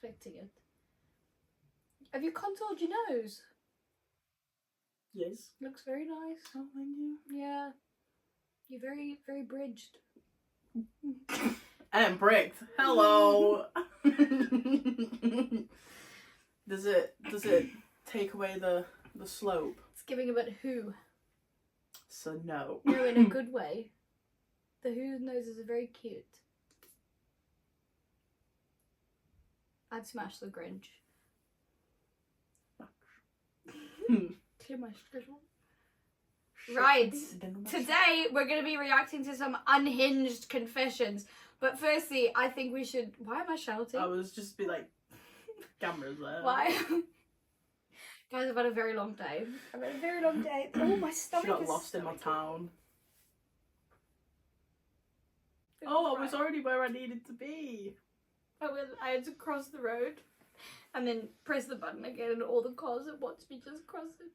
expecting it. Have you contoured your nose? Yes. Looks very nice. Oh, thank you. Yeah. You're very, very bridged. And bricked. Hello. Does it take away the slope? It's giving a bit who. So no. No, in a good way. The who noses are very cute. I'd smash the Grinch. Clear my schedule. Right, today we're going to be reacting to some unhinged confessions. But firstly, I think we should... Why am I shouting? I was just be like, cameras there. Why? Guys, I've had a very long day. I've had a very long day. Oh, my stomach got is lost in my town. Feels Oh, I right. was already where I needed to be. I had to cross the road and then press the button again and all the cars that watched me just cross it.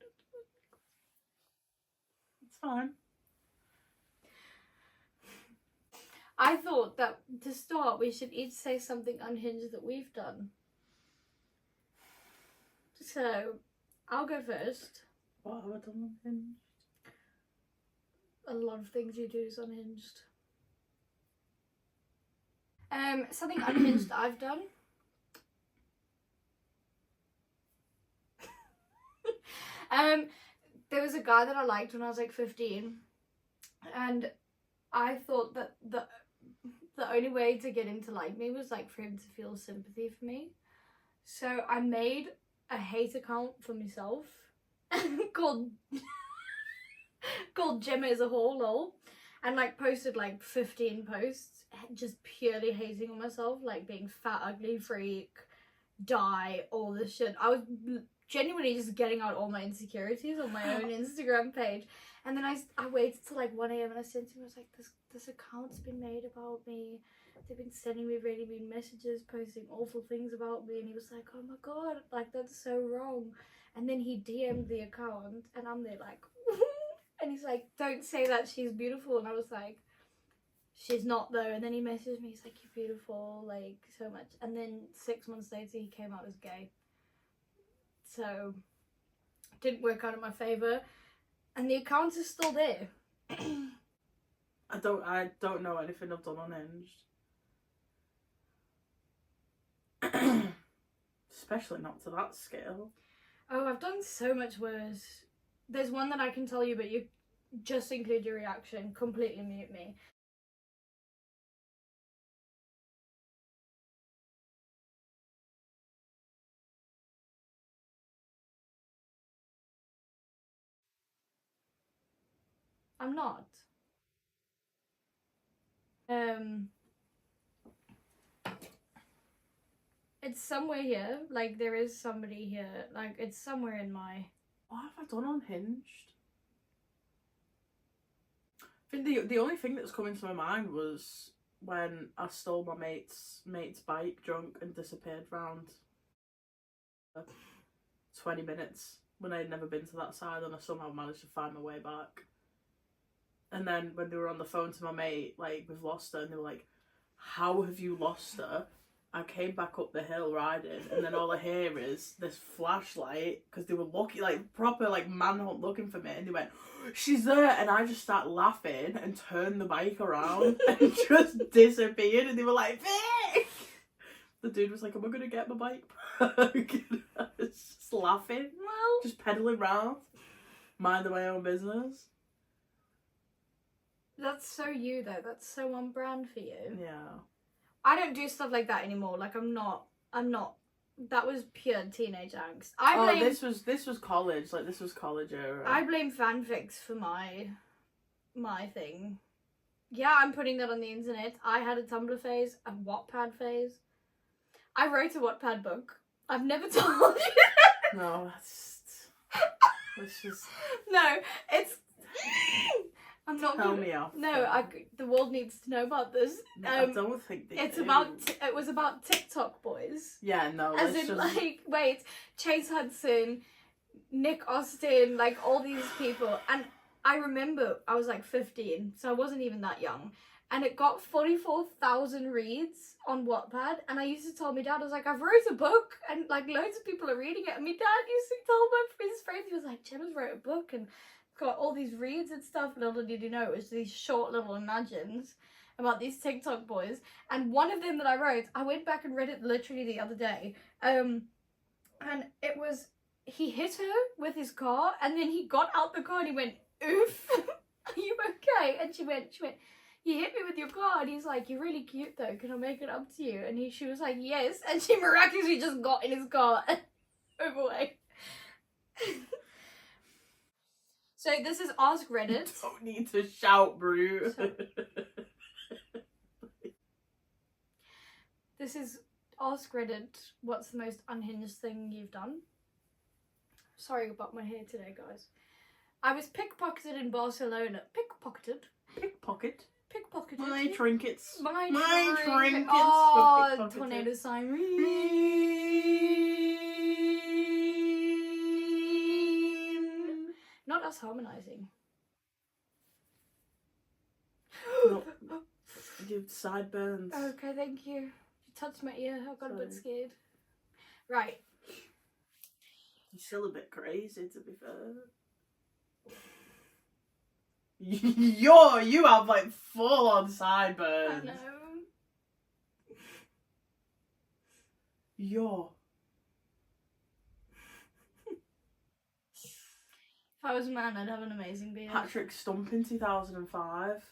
It's fine. I thought that to start we should each say something unhinged that we've done. So, I'll go first. What have I done unhinged? A lot of things you do is unhinged. Something unhinged I've done. There was a guy that I liked when I was like 15, and I thought that the only way to get him to like me was like for him to feel sympathy for me. So I made a hate account for myself called Jemmaa.exe, lol, and like posted like 15 posts just purely hating on myself, like being fat, ugly, freak, die, all this shit. I was genuinely just getting out all my insecurities on my own Instagram page. And then I waited till like 1 a.m. and I sent him, I was like, this account's been made about me. They've been sending me really mean messages, posting awful things about me. And he was like, oh my god, like that's so wrong. And then he DM'd the account and I'm there like, and he's like, don't say that she's beautiful. And I was like, she's not though. And then he messaged me, he's like, you're beautiful, like so much. And then 6 months later he came out as gay. So, didn't work out in my favour. And the account is still there. I don't know anything I've done unhinged. Especially not to that scale. Oh, I've done so much worse. There's one that I can tell you, but you just include your reaction. Completely mute me. I'm not. It's somewhere here. Like, there is somebody here. Like, it's somewhere in my... What have I done unhinged? I think the only thing that's coming to my mind was when I stole my mate's bike drunk and disappeared round 20 minutes when I had never been to that side, and I somehow managed to find my way back. And then when they were on the phone to my mate, like, we've lost her, and they were like, how have you lost her? I came back up the hill riding, and then all I hear is this flashlight, because they were looking, like, proper, like, manhunt looking for me, and they went, she's there, and I just start laughing and turned the bike around and just disappeared, and they were like, Vic! The dude was like, am I going to get my bike back? I was just laughing, Well... just pedaling round, minding my own business. That's so you, though. That's so on brand for you. Yeah. I don't do stuff like that anymore. Like, I'm not, that was pure teenage angst. This was college. Like, this was college era. I blame fanfics for my thing. Yeah, I'm putting that on the internet. I had a Tumblr phase, a Wattpad phase. I wrote a Wattpad book. I've never told you. No, let's just... No, it's... I'm not Tell gonna... me off. No, the world needs to know about this. I don't think they do. It was about TikTok boys. Yeah, no. As in, like, wait, Chase Hudson, Nick Austin, like all these people. And I remember I was like 15, so I wasn't even that young. and it got 44,000 reads on Wattpad. And I used to tell my dad, I was like, I've wrote a book, and like loads of people are reading it. And my dad used to tell his friends, he was like, Jemma's wrote a book and got all these reads and stuff. Little did you know, it was these short little imagines about these TikTok boys. And one of them that I wrote, I went back and read it literally the other day. And it was, he hit her with his car, and then he got out the car and he went, oof, are you okay? And she went, you hit me with your car. And he's like, you're really cute though, can I make it up to you? And she was like, yes. And she miraculously just got in his car and drove away. So this is Ask Reddit. Don't need to shout, bro. This is Ask Reddit. What's the most unhinged thing you've done? Sorry about my hair today, guys. I was pickpocketed in Barcelona. Pickpocketed? Pickpocketed. My trinkets. My trinkets. Oh, tornado siren. Not us harmonizing. No. You have sideburns. Okay, thank you. You touched my ear. I got a bit scared. Right. You're still a bit crazy, to be fair. You have like full on sideburns. I know. If I was a man, I'd have an amazing beard. Patrick Stump in 2005.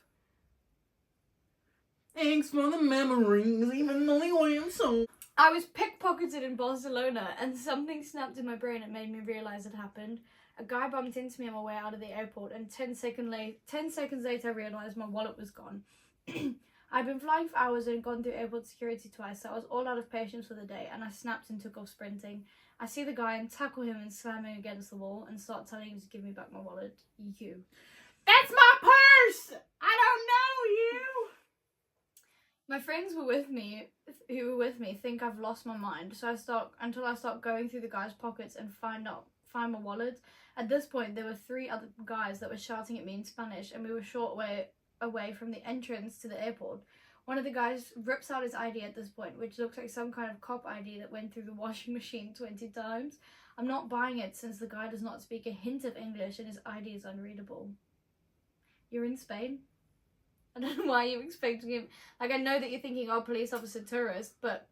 Thanks for the memories, even though you weren't so. I was pickpocketed in Barcelona, and something snapped in my brain and made me realise it happened. A guy bumped into me on my way out of the airport, and 10 seconds later I realised my wallet was gone. I'd been flying for hours and gone through airport security twice, so I was all out of patience for the day, and I snapped and took off sprinting. I see the guy and tackle him and slam him against the wall and start telling him to give me back my wallet. You. That's my purse! I don't know you! My friends who were with me think I've lost my mind, so until I start going through the guy's pockets and find my wallet. At this point, there were 3 other guys that were shouting at me in Spanish, and we were short way away from the entrance to the airport. One of the guys rips out his ID at this point, which looks like some kind of cop ID that went through the washing machine 20 times. I'm not buying it since the guy does not speak a hint of English and his ID is unreadable. You're in Spain? I don't know why you're expecting him. Like, I know that you're thinking, oh, police officer, tourist, but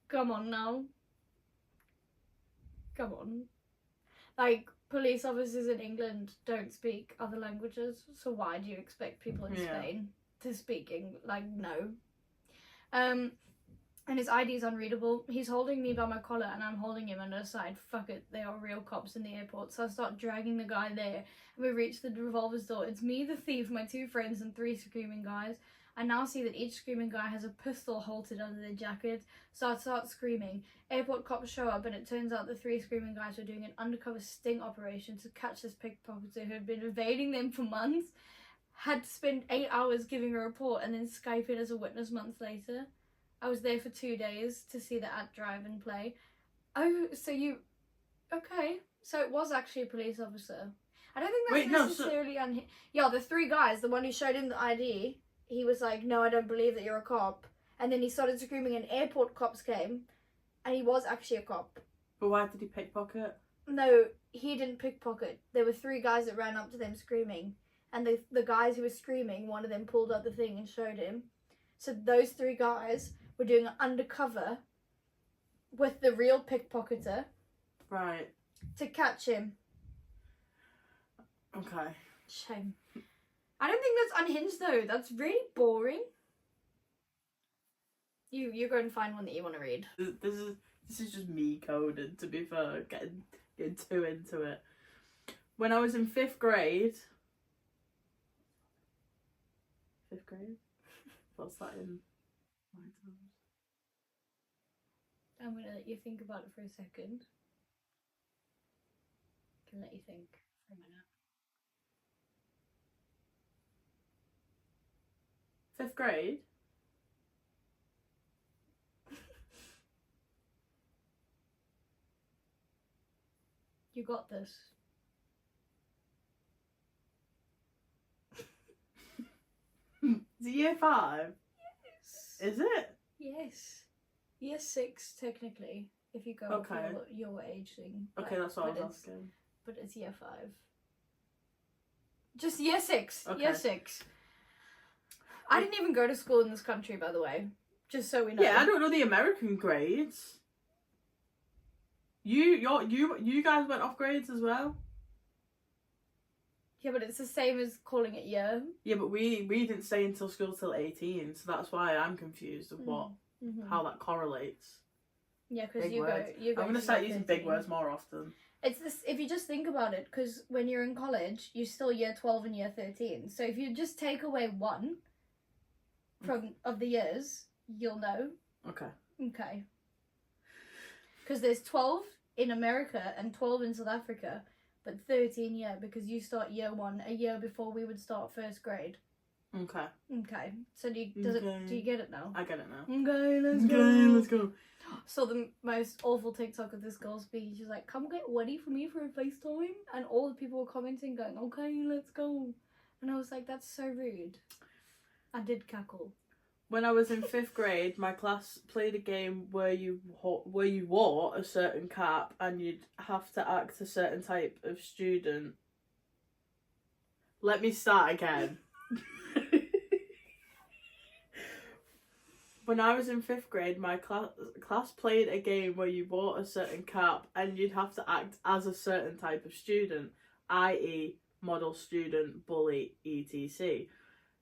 come on now. Come on. Like, police officers in England don't speak other languages, so why do you expect people in Spain to speak like, no. And his ID is unreadable. He's holding me by my collar and I'm holding him on the side. Fuck it, they are real cops in the airport. So I start dragging the guy there and we reach the revolver store. It's me, the thief, my 2 friends and 3 screaming guys. I now see that each screaming guy has a pistol halted under their jacket, so I start screaming. Airport cops show up and it turns out the 3 screaming guys were doing an undercover sting operation to catch this pickpocketer who had been evading them for months, had to spend 8 hours giving a report and then Skype in as a witness months later. I was there for 2 days to see the ad drive and play. Oh, so you... Okay. So it was actually a police officer. I don't think that's necessarily... Yeah, the 3 guys, the one who showed him the ID... He was like, no, I don't believe that you're a cop. And then he started screaming and airport cops came. And he was actually a cop. But why did he pickpocket? No, he didn't pickpocket. There were 3 guys that ran up to them screaming. And the guys who were screaming, one of them pulled out the thing and showed him. So those 3 guys were doing an undercover with the real pickpocketer. Right. To catch him. Okay. Shame. I don't think that's unhinged though. That's really boring. You go and find one that you want to read. This is just me coded, to be fair, getting too into it. When I was in 5th grade. 5th grade? What's that in my terms? I'm gonna let you think about it for a second. I can let you think for a minute. 5th grade? You got this. Is it year 5? Yes. Is it? Yes. Year 6, technically, if you go Okay. off your age thing. Okay, that's what I was asking. But it's year 5. Just year 6. Okay. Year 6. I didn't even go to school in this country, by the way. Just so we know. Yeah, I don't know the American grades. You guys went off grades as well? Yeah, but it's the same as calling it year. Yeah, but we didn't stay until school till 18, so that's why I'm confused of how that correlates. Yeah, because Big you words. go. I'm gonna start using big words more often. It's this. If you just think about it, because when you're in college, you're still year 12 and year 13. So if you just take away one of the years, you'll know. Okay. Okay. Because there's 12 in America and 12 in South Africa, but 13 because you start year 1 a year before we would start first grade. Okay. Okay. So do you get it now? I get it now. Okay, let's go. Saw the most awful TikTok of this girl speaking. She's like, "Come get ready for me for a FaceTime," and all the people were commenting, going, "Okay, let's go." And I was like, "That's so rude." I did cackle. When I was in 5th grade, my class played a game where you wore a certain cap and you'd have to act a certain type of student. Let me start again. When I was in 5th grade, my class played a game where you wore a certain cap and you'd have to act as a certain type of student, i.e. model student, bully, etc.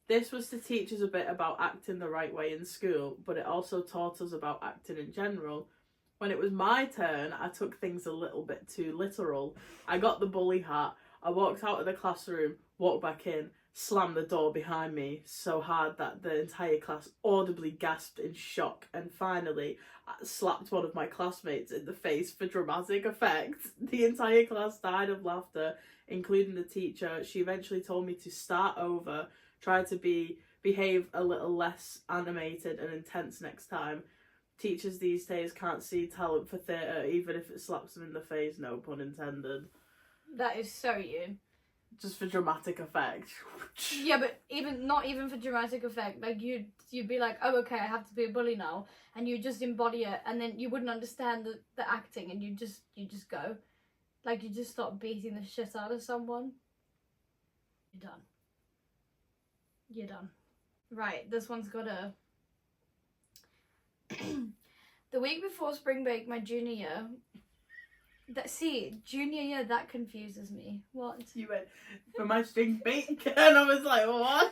This was to teach us a bit about acting the right way in school, but it also taught us about acting in general. When it was my turn, I took things a little bit too literal. I got the bully hat, I walked out of the classroom, walked back in, slammed the door behind me so hard that the entire class audibly gasped in shock, and finally I slapped one of my classmates in the face for dramatic effect. The entire class died of laughter, including the teacher. She eventually told me to start over, try to behave a little less animated and intense next time. Teachers these days can't see talent for theatre, even if it slaps them in the face, no pun intended. That is so you. Just for dramatic effect. Yeah, but not even for dramatic effect. Like you'd be like, "Oh, okay, I have to be a bully now," and you just embody it, and then you wouldn't understand the acting, and you just go, like you just start beating the shit out of someone. You're done. You're done. Right, this one's got a... The week before spring break, my junior year... junior year, that confuses me. What? You went for my spring break, and I was like, what?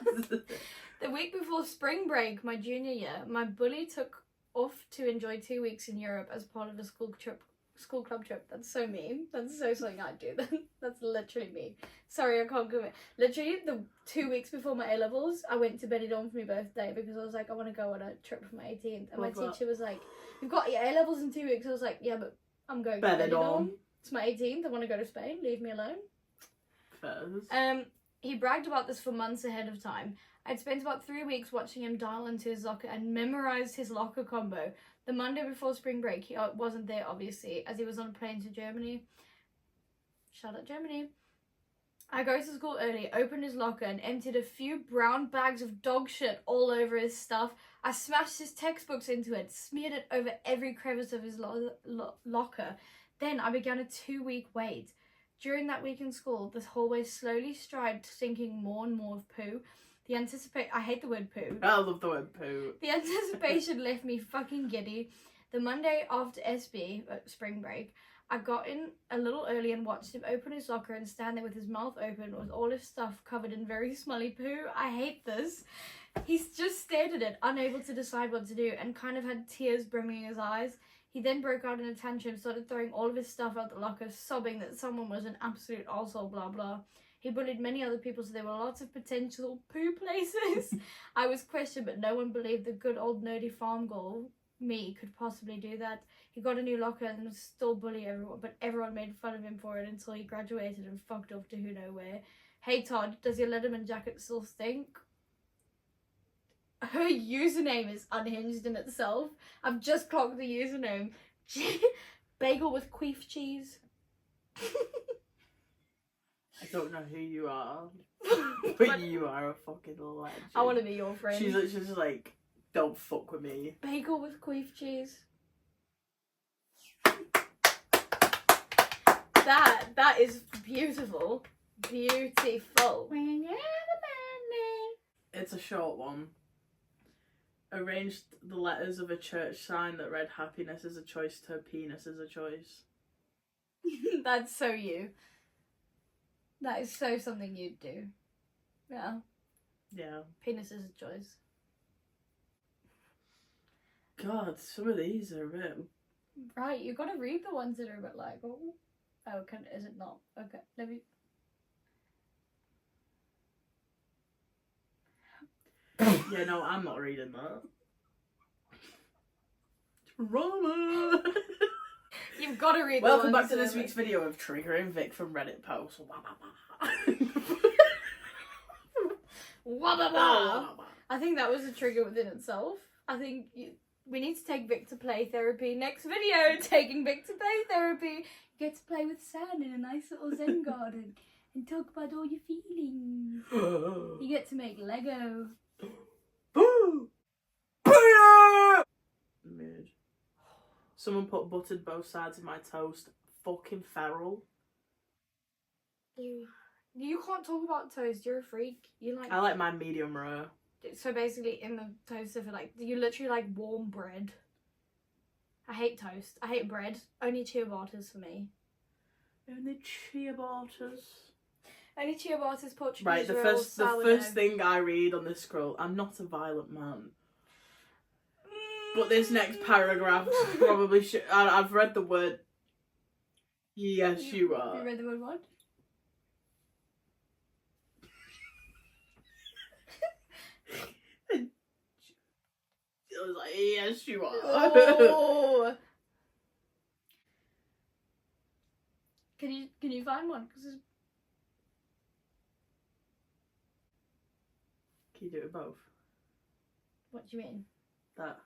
The week before spring break, my junior year, my bully took off to enjoy 2 weeks in Europe as part of a school club trip. That's so mean. That's so something I'd do. That's literally me. Sorry, I can't commit. Literally, the 2 weeks before my A-levels, I went to Benidorm for my birthday because I was like, I want to go on a trip for my 18th. And my teacher was like, "You've got your A-levels in 2 weeks." I was like, "Yeah, but I'm going to Benidorm. It's my 18th. I want to go to Spain. Leave me alone." He bragged about this for months ahead of time. I'd spent about 3 weeks watching him dial into his locker and memorized his locker combo. The Monday before spring break, he wasn't there, obviously, as he was on a plane to Germany. Shout out Germany. I go to school early, opened his locker, and emptied a few brown bags of dog shit all over his stuff. I smashed his textbooks into it, smeared it over every crevice of his locker. Then I began a 2-week wait. During that week in school, the hallway slowly strived, sinking more and more of poo. I hate the word poo. I love the word poo. The anticipation left me fucking giddy. The Monday after spring break, I got in a little early and watched him open his locker and stand there with his mouth open with all his stuff covered in very smelly poo. I hate this. He just stared at it, unable to decide what to do, and kind of had tears brimming in his eyes. He then broke out in a tantrum, started throwing all of his stuff out the locker, sobbing that someone was an absolute arsehole, blah blah. He bullied many other people, so there were lots of potential poo places. I was questioned, but no one believed the good old nerdy farm girl, me, could possibly do that. He got a new locker and was still bullying everyone, but everyone made fun of him for it until he graduated and fucked off to who knows where. Hey Todd, does your Letterman jacket still stink? Her username is unhinged in itself. I've just clocked the username. Bagel with queef cheese. I don't know who you are, but you are a fucking legend. I want to be your friend. She's literally just like, don't fuck with me. Bagel with queef cheese. That is beautiful. Beautiful. It's a short one. Arranged the letters of a church sign that read happiness is a choice to penis is a choice. That's so you. That is so something you'd do. Yeah. Yeah. Penis is a choice. God, some of these are a bit... Right, you gotta read the ones that are a bit like, oh, is it not? Okay, let me... Yeah, no, I'm not reading that. Drama! You've gotta read the Welcome ones back to that this are week's video of triggering Vic from Reddit posts. I think that was a trigger within itself. I think we need to take Vic to play therapy. Next video, taking Vic to play therapy. You get to play with sand in a nice little Zen garden and talk about all your feelings. You get to make Lego. Mood. Someone put buttered both sides of my toast. Fucking feral. You can't talk about toast. You're a freak. You like. I like mine medium rare. So basically, in the toaster, for like you literally like warm bread. I hate toast. I hate bread. Only ciabattas for me. Only ciabattas. Only ciabattas, Portuguese Right, the rolls, first thing I read on this scroll. I'm not a violent man. But this next paragraph probably should. I've read the word. Yes, you are. You read the word what? I was like, yes, you are. Oh. Can you find one? Can you do it both? What do you mean? That.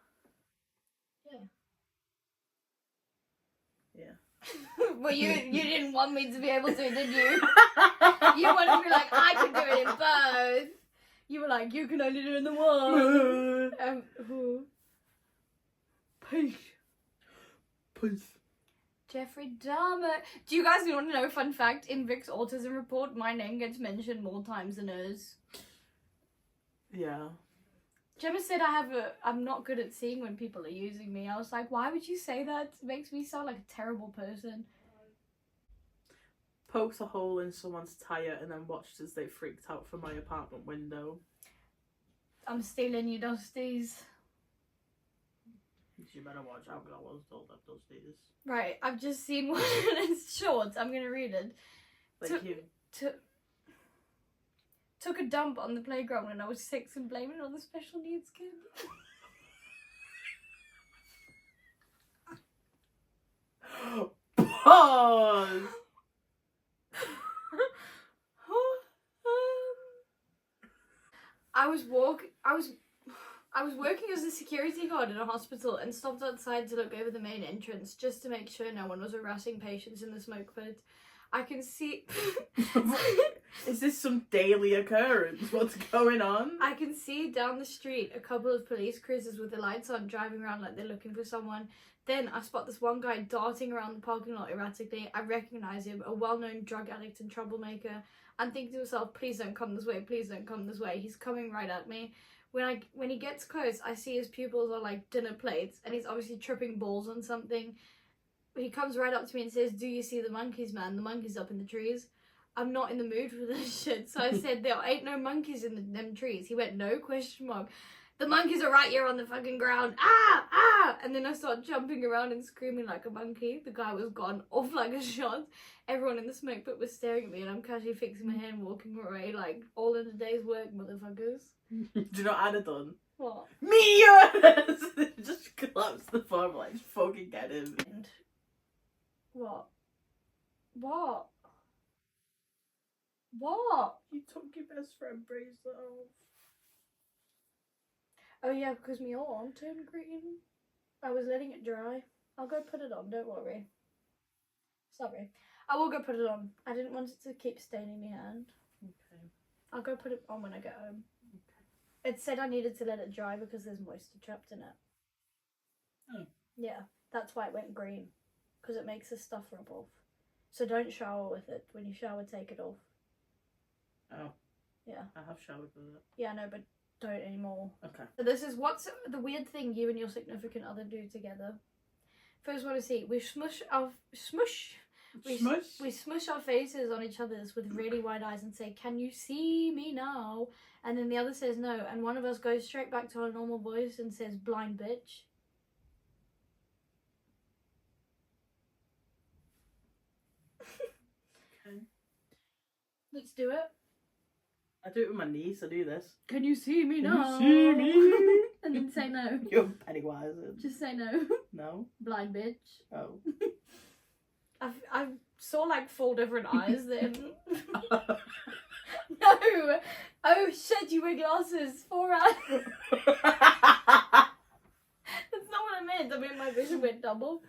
Yeah. Yeah. Well, you didn't want me to be able to, did you? You wanted to be like, I can do it in both. You were like, you can only do it in the one. Who? Peace. Peace. Jeffrey Dahmer. Do you guys want to know a fun fact? In Vic's autism report, my name gets mentioned more times than hers. Yeah. Jemmaa said I'm not good at seeing when people are using me. I was like, why would you say that? It makes me sound like a terrible person. Poked a hole in someone's tyre and then watched as they freaked out from my apartment window. I'm stealing you, Dusties. You better watch out because I was told that Dusties. Right, I've just seen one and it's short. I'm going to read it. Thank you. Took a dump on the playground when I was 6 and blaming it on the special needs kid. Pause! I was working as a security guard in a hospital and stopped outside to look over the main entrance just to make sure no one was harassing patients in the smoke pit. I can see... Is this some daily occurrence? What's going on? I can see down the street a couple of police cruisers with the lights on driving around like they're looking for someone. Then I spot this one guy darting around the parking lot erratically. I recognise him, a well-known drug addict and troublemaker. I'm thinking to myself, please don't come this way, please don't come this way. He's coming right at me. When he gets close, I see his pupils are like dinner plates and he's obviously tripping balls on something. He comes right up to me and says, do you see the monkeys, man? The monkeys up in the trees. I'm not in the mood for this shit. So I said, there ain't no monkeys in them trees. He went, no, question mark. The monkeys are right here on the fucking ground. Ah, ah. And then I start jumping around and screaming like a monkey. The guy was gone off like a shot. Everyone in the smoke pit was staring at me and I'm casually fixing my hair and walking away like all in a day's work, motherfuckers. Do you know what I'd have done? What? Me! Just collapse the phone, like, just fucking get him. What? What? What? You took your best friend bracelet off. Oh yeah, because my arm turned green. I was letting it dry. I'll go put it on, don't worry. Sorry. I will go put it on. I didn't want it to keep staining my hand. Okay. I'll go put it on when I get home. Okay. It said I needed to let it dry because there's moisture trapped in it. Oh. Yeah, that's why it went green. Because it makes the stuff rub off. So don't shower with it. When you shower, take it off. Oh. Yeah. I have showered with it. Yeah, no, but don't anymore. Okay. So this is what's the weird thing you and your significant other do together. First one to see, we smush our faces on each other's with really wide eyes and say, "Can you see me now?" And then the other says no, and one of us goes straight back to our normal voice and says, "Blind bitch." Okay. Let's do it. I do it with my niece. I do this. Can you see me now? Can you see me? And then say no. You're Pennywise. Just say no. No. Blind bitch. Oh. I saw like 4 different eyes then. No! Oh shit, you wear glasses. 4 eyes. That's not what I meant. I mean, my vision went double.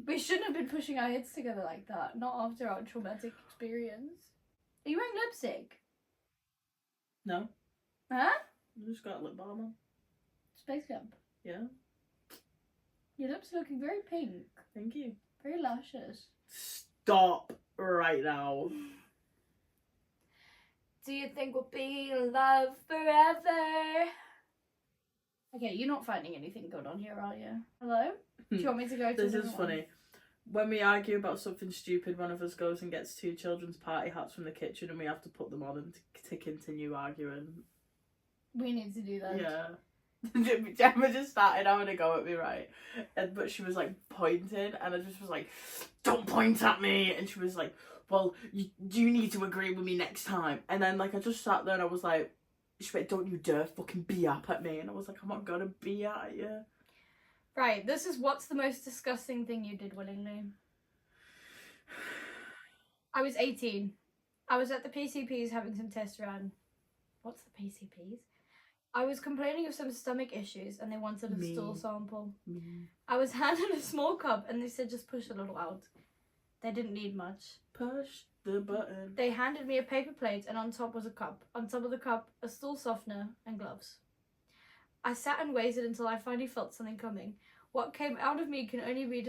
We shouldn't have been pushing our heads together like that. Not after our traumatic experience. Are you wearing lipstick? No. Huh? I just got lip balm on. Space Camp. Yeah. Your lips are looking very pink. Thank you. Very luscious. Stop right now. Do you think we'll be in love forever? Okay, you're not finding anything good on here, are you? Hello? Do you want me to go to This the is one? funny. When we argue about something stupid, one of us goes and gets 2 children's party hats from the kitchen and we have to put them on and to continue arguing. We need to do that. Yeah. Jemmaa just started having a go at me, right? But she was like pointing and I just was like, "Don't point at me!" And she was like, "Well, you need to agree with me next time." And then like I just sat there and I was like, she went, "Don't you dare fucking be up at me." And I was like, "I'm not gonna be at you." Right, this is what's the most disgusting thing you did willingly. I was 18. I was at the PCPs having some tests ran. What's the PCPs? I was complaining of some stomach issues and they wanted a stool sample. I was handed a small cup and they said just push a little out. They didn't need much. Push the button. They handed me a paper plate and on top was a cup. On top of the cup, a stool softener and gloves. I sat and waited until I finally felt something coming. What came out of me can only be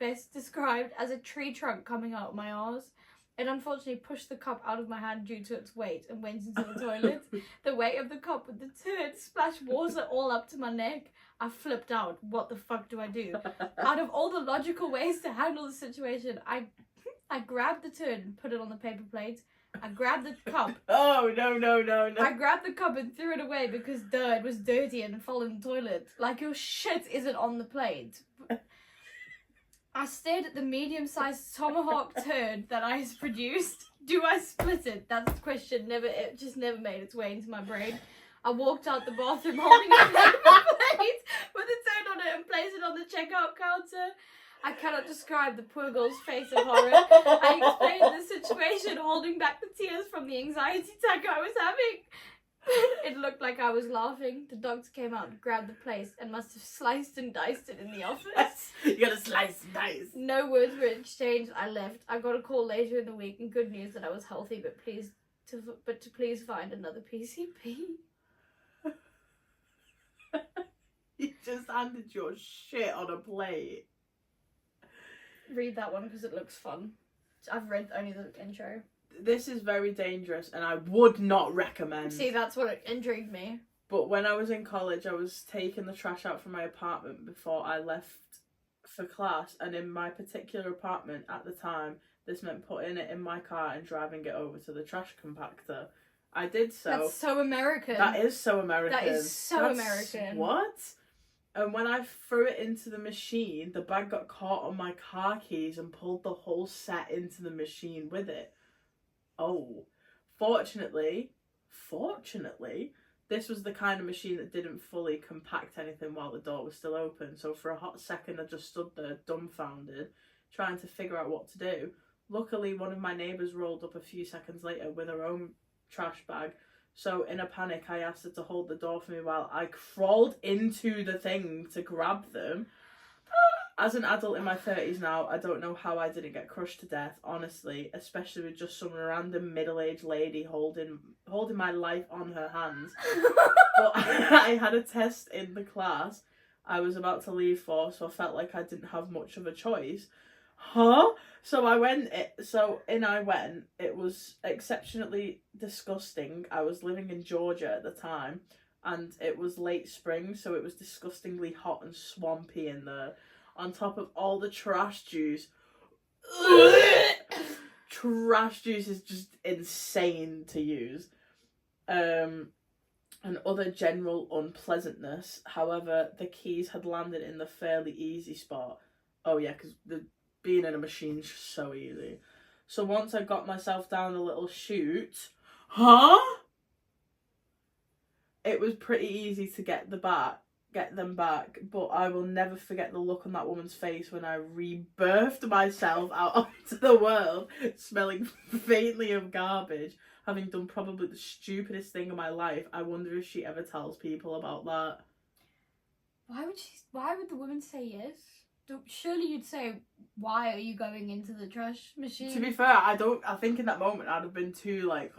best described as a tree trunk coming out of my arse. It unfortunately pushed the cup out of my hand due to its weight and went into the toilet. The weight of the cup with the turd splashed water all up to my neck. I flipped out. What the fuck do I do? Out of all the logical ways to handle the situation, I grabbed the turd and put it on the paper plate. I grabbed the cup. Oh, no. I grabbed the cup and threw it away because it was dirty and fell in the toilet. Like, your shit isn't on the plate. I stared at the medium-sized tomahawk turd that I produced. Do I split it? That question it just never made its way into my brain. I walked out the bathroom holding a paper plate with a turd on it and placed it on the checkout counter. I cannot describe the poor girl's face of horror. I explained the situation, holding back the tears from the anxiety attack I was having. It looked like I was laughing. The doctor came out and grabbed the plate and must have sliced and diced it in the office. You gotta slice and dice. No words were exchanged. I left. I got a call later in the week and good news that I was healthy, but to please find another PCP. You just handed your shit on a plate. Read that one because it looks fun. I've read only the intro. This is very dangerous and I would not recommend. See, that's what intrigued me. But when I was in college, I was taking the trash out from my apartment before I left for class. And in my particular apartment at the time, this meant putting it in my car and driving it over to the trash compactor. I did so. That's so American. That is so American. That is so American. What? And when I threw it into the machine, the bag got caught on my car keys and pulled the whole set into the machine with it. Oh. Fortunately, this was the kind of machine that didn't fully compact anything while the door was still open. So for a hot second, I just stood there dumbfounded, trying to figure out what to do. Luckily, one of my neighbours rolled up a few seconds later with her own trash bag. So in a panic, I asked her to hold the door for me while I crawled into the thing to grab them. as an adult in my 30s now, I don't know how I didn't get crushed to death, honestly, especially with just some random middle-aged lady holding my life on her hands. But I had a test in the class I was about to leave for, so I felt like I didn't have much of a choice. Huh? So I went, it was exceptionally disgusting. I was living in Georgia at the time, and it was late spring, so it was disgustingly hot and swampy in there. On top of all the trash juice. Trash juice is just insane to use. And other general unpleasantness. However, the keys had landed in the fairly easy spot. Oh yeah, because being in a machine's just so easy. So once I got myself down the little chute, it was pretty easy to get them back, but I will never forget the look on that woman's face when I rebirthed myself out onto the world, smelling faintly of garbage, having done probably the stupidest thing of my life. I wonder if she ever tells people about that. Why would the woman say yes? Surely you'd say, why are you going into the trash machine? To be fair, I think in that moment I'd have been too like...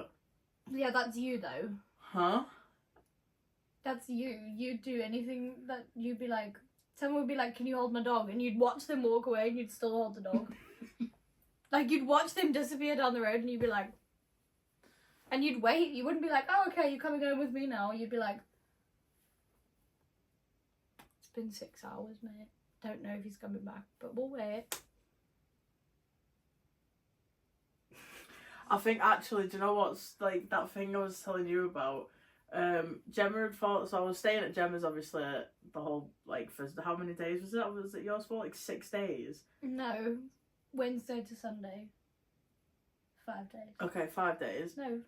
Yeah, that's you though. Huh? That's you. You'd do anything that you'd be like... Someone would be like, can you hold my dog? And you'd watch them walk away and you'd still hold the dog. Like, you'd watch them disappear down the road and you'd be like... And you'd wait. You wouldn't be like, oh, okay, you're coming home with me now. You'd be like... It's been 6 hours, mate. Don't know if he's coming back, but we'll wait. I think actually, do you know what's like that thing I was telling you about? Jemmaa had thought, so I was staying at Jemma's obviously the whole, like, for how many days was it? Was it yours for? Like 6 days? No. Wednesday to Sunday. 5 days. Okay, 5 days. No.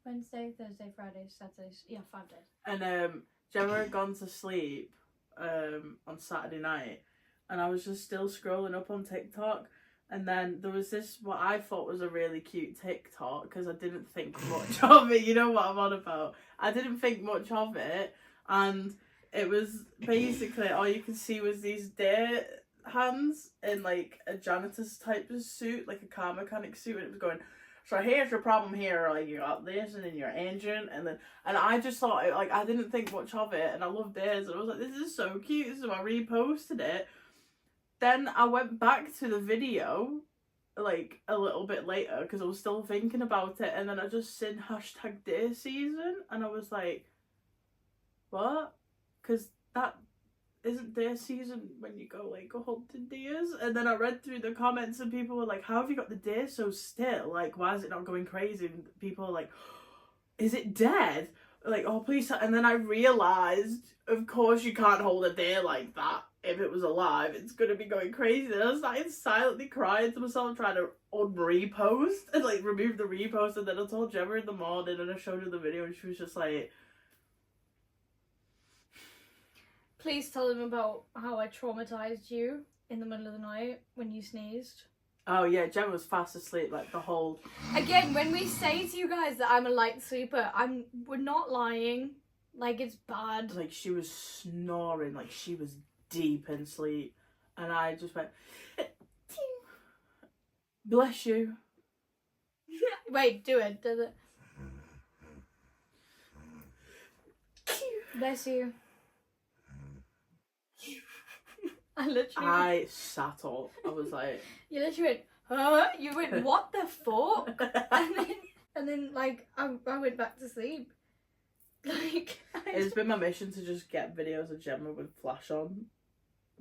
Wednesday, Thursday, Friday, Saturday. Yeah, 5 days. And Jemmaa had gone to sleep on Saturday night, and I was just still scrolling up on TikTok, and then there was this what I thought was a really cute TikTok, because I didn't think much of it. You know what I'm on about. I didn't think much of it, and it was basically all you could see was these deer hands in like a janitor's type of suit, like a car mechanic suit, and it was going, so here's your problem here, like you got this and then your engine, and I just thought, like, I didn't think much of it, and I loved this, and I was like, this is so cute, so I reposted it. Then I went back to the video, like, a little bit later, because I was still thinking about it, and then I just seen hashtag deer season, and I was like, what? Because that isn't deer season when you go like hunting deers? And then I read through the comments and people were like, how have you got the deer so still? Like, why is it not going crazy? And people are like, is it dead? Like, oh please. And then I realised, of course you can't hold a deer like that. If it was alive, it's gonna be going crazy. And I started silently crying to myself, trying to unrepost and like remove the repost. And then I told Jemmaa in the morning and I showed her the video and she was just like, please tell them about how I traumatised you in the middle of the night when you sneezed. oh yeah, Jemmaa was fast asleep like the whole... Again, when we say to you guys that I'm a light sleeper, we're not lying. Like, it's bad. Like, she was snoring, like she was deep in sleep. And I just went, bless you. Wait, do it. Bless you. I sat up. I was like... You literally went, huh? You went, what the fuck? and then like, I went back to sleep. Like... It's been my mission to just get videos of Jemmaa with flash on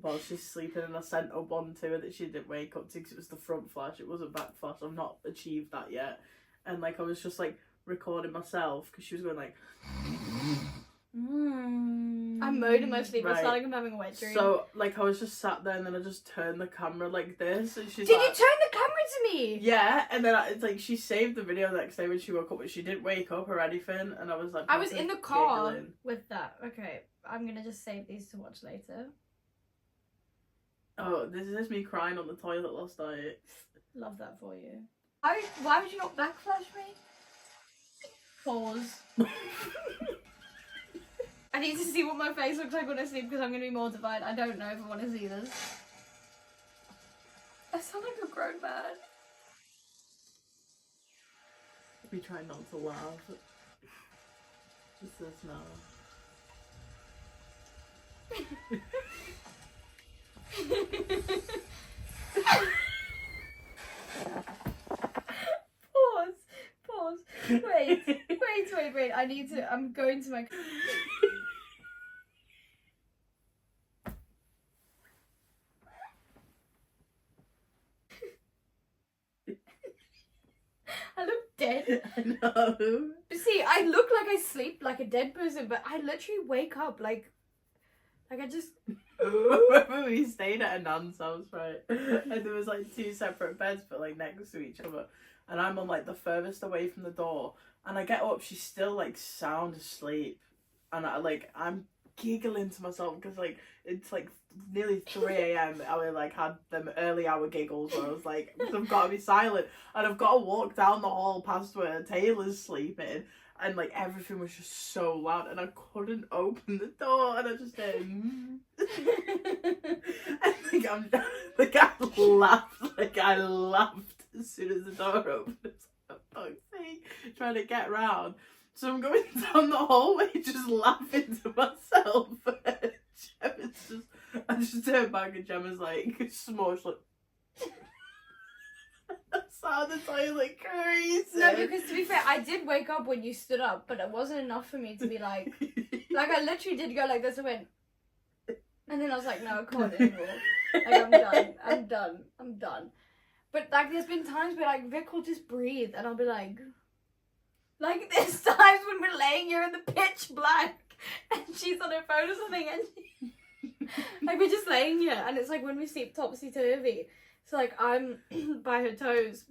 while she's sleeping, and I sent up one to her that she didn't wake up to because it was the front flash, it wasn't back flash. I've not achieved that yet. And like, I was just like recording myself because she was going like... I'm moaning my sleep. It's not like I'm having a wet dream. So, like, I was just sat there and then I just turned the camera like this and she's Did like... you turn the camera to me? Yeah, and then it's like she saved the video the next day when she woke up, but she didn't wake up or anything, and I was like... I was in the car giggling. with that. Okay, I'm gonna just save these to watch later. Oh, this is me crying on the toilet last night. Love that for you. Why would you not backflash me? Pause. I need to see what my face looks like when I sleep because I'm going to be mortified. I don't know if I want to see this. I sound like a grown man. We try not to laugh. Just this now. Pause. Wait. I'm going to my... I look dead. I know. See, I look like I sleep like a dead person, but I literally wake up like I just... Remember we stayed at a nan's house, right? And there was like 2 separate beds, but like next to each other. And I'm on like the furthest away from the door. And I get up, she's still like sound asleep. And I'm giggling to myself because like it's like nearly 3 a.m. I like had them early hour giggles where I was like, I've got to be silent. And I've got to walk down the hall past where Taylor's sleeping. And like everything was just so loud and I couldn't open the door and I just did and I laughed as soon as the door opened. It's like, for fuck's sake, trying to get round. So I'm going down the hallway just laughing to myself. I just turned back and Jemma's like smushed like I saw the toilet crazy. No, because to be fair, I did wake up when you stood up, but it wasn't enough for me to be like I literally did go like this. I went, and then I was like, no, I can't anymore. Like, I'm done. But like, there's been times where like Vic will just breathe, and I'll be like there's times when we're laying here in the pitch black, and she's on her phone or something, and like we're just laying here, and it's like when we sleep topsy turvy. So like I'm by her toes,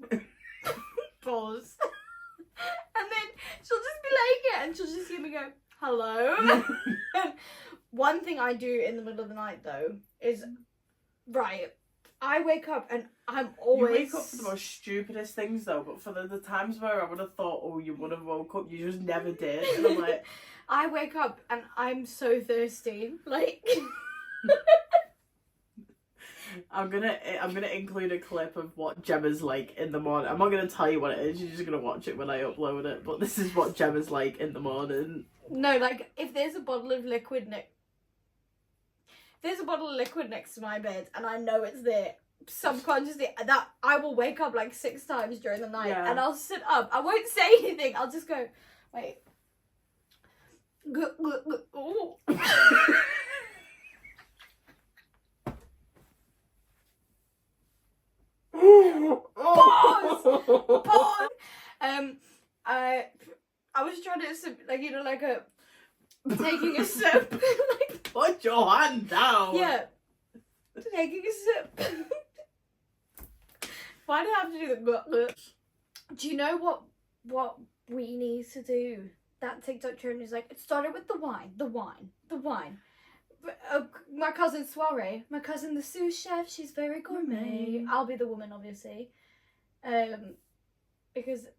pause, and then she'll just be laying here and she'll just hear me go, hello. One thing I do in the middle of the night though is, right, I wake up and I'm always... You wake up for the most stupidest things though, but for the times where I would have thought, oh, you would have woke up, you just never did. And I'm like... I wake up and I'm so thirsty, like... I'm gonna include a clip of what Jemma's like in the morning. I'm not gonna tell you what it is. You're just gonna watch it when I upload it. But this is what Jemma's like in the morning. No, like if there's a bottle of liquid next to my bed, and I know it's there subconsciously, that I will wake up like 6 times during the night, and I'll sit up. I won't say anything. I'll just go, wait. Ooh. Pause. I was trying to taking a sip. Like, put your hand down. Yeah, taking a sip. Why do I have to do the? Do you know what we need to do? That TikTok trend is like, it started with the wine. My cousin Soiree, my cousin the sous chef, she's very gourmet. I'll be the woman, obviously. Because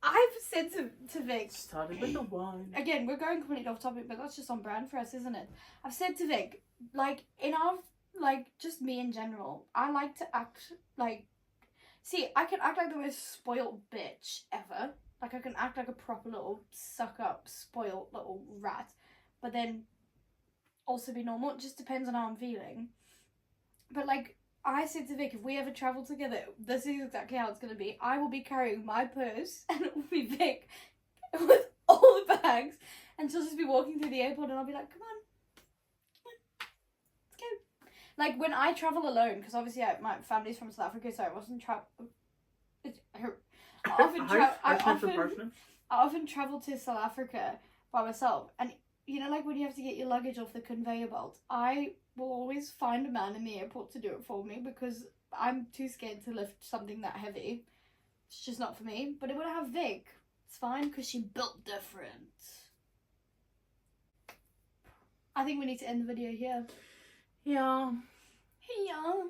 I've said to Vic... Started with the wine. Again, we're going completely off topic, but that's just on brand for us, isn't it? I've said to Vic, like, in our... Like, just me in general, I like to act like... See, I can act like the most spoiled bitch ever. Like, I can act like a proper little suck-up, spoiled little rat. But then... also be normal. It just depends on how I'm feeling. But like I said to Vic, if we ever travel together, this is exactly how it's going to be. I will be carrying my purse and it will be Vic with all the bags, and she'll just be walking through the airport and I'll be like, come on, let's go. Like when I travel alone, because obviously my family's from South Africa, so I wasn't I often travel to South Africa by myself, and you know, like when you have to get your luggage off the conveyor belt, I will always find a man in the airport to do it for me because I'm too scared to lift something that heavy. It's just not for me. But when I have Vic, it's fine because she built different. I think we need to end the video here. Yeah. Yeah.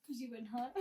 Because you went hot.